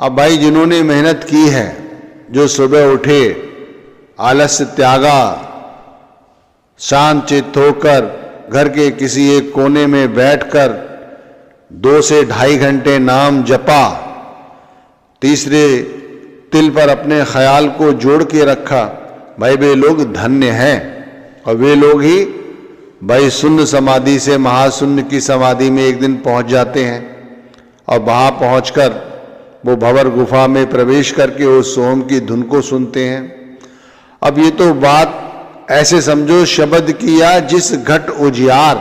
अब भाई जिन्होंने मेहनत की है, जो सुबह उठे, आलस्य त्यागा, शांत चित्त होकर घर के किसी एक कोने में बैठकर 2 से 2.5 घंटे नाम जपा, तीसरे तिल पर अपने ख्याल को जोड़ के रखा, भाई वे लोग धन्य हैं। और वे लोग ही भाई शून्य समाधि से महाशून्य की समाधि में एक दिन पहुंच जाते हैं और वहां पहुंचकर वो भंवर गुफा में प्रवेश करके उस सोम की धुन को सुनते हैं। अब ये तो बात ऐसे समझो शब्द किया जिस घट उजियार,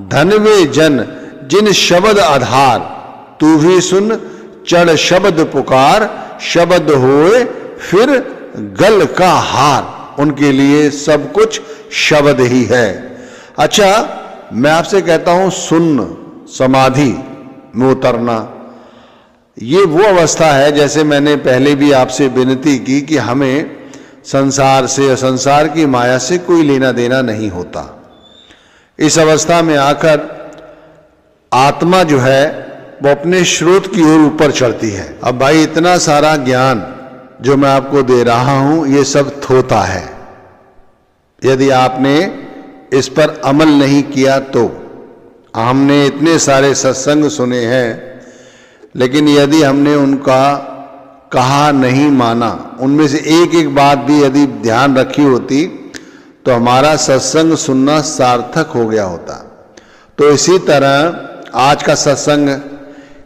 धनवे जन जिन शब्द आधार, तू भी सुन चढ़ शब्द पुकार, शब्द होए फिर गल का हार। उनके लिए सब कुछ शब्द ही है। अच्छा, मैं आपसे कहता हूं शून्य समाधि में उतरना, ये वो अवस्था है, जैसे मैंने पहले भी आपसे विनती की कि हमें संसार से, संसार की माया से कोई लेना देना नहीं होता। इस अवस्था में आकर आत्मा जो है वो अपने स्रोत की ओर ऊपर चढ़ती है। अब भाई इतना सारा ज्ञान जो मैं आपको दे रहा हूं, ये सब थोथा है। यदि आपने इस पर अमल नहीं किया तो, हमने इतने सारे सत्संग सुने हैं, लेकिन यदि हमने उनका कहा नहीं माना, उनमें से एक एक बात भी यदि ध्यान रखी होती, तो हमारा सत्संग सुनना सार्थक हो गया होता। तो इसी तरह आज का सत्संग,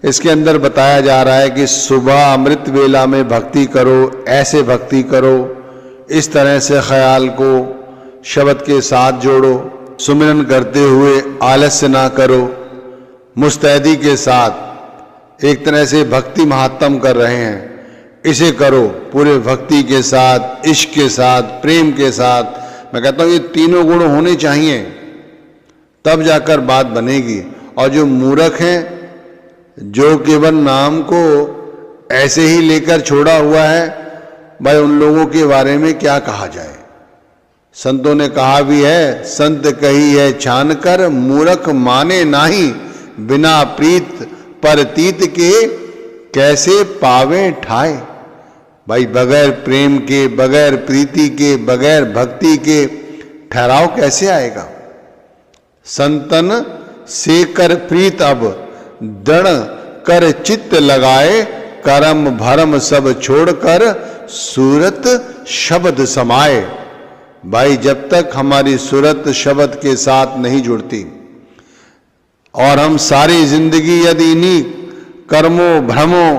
इसके अंदर बताया जा रहा है कि सुबह अमृत वेला में भक्ति करो, ऐसे भक्ति करो, इस तरह से ख्याल को शब्द के साथ जोड़ो, सुमिरन करते हुए आलस्य ना करो, मुस्तैदी के साथ एक तरह से भक्ति महात्म कर रहे हैं, इसे करो पूरे भक्ति के साथ, इश्क के साथ, प्रेम के साथ। मैं कहता हूँ ये तीनों गुण होने चाहिए, तब जाकर बात बनेगी। और जो मूर्ख हैं, जो केवल नाम को ऐसे ही लेकर छोड़ा हुआ है, भाई उन लोगों के बारे में क्या कहा जाए। संतों ने कहा भी है, संत कही है छान कर, मूर्ख माने नाही, बिना प्रीत परतीत के कैसे पावे ठाए। भाई बगैर प्रेम के, बगैर प्रीति के, बगैर भक्ति के ठहराव कैसे आएगा। संतन से कर प्रीत अब दृढ़ कर चित्त लगाए, कर्म भरम सब छोड़कर सूरत शब्द समाए। भाई जब तक हमारी सूरत शब्द के साथ नहीं जुड़ती और हम सारी जिंदगी यदि इन्हीं कर्मों भ्रमों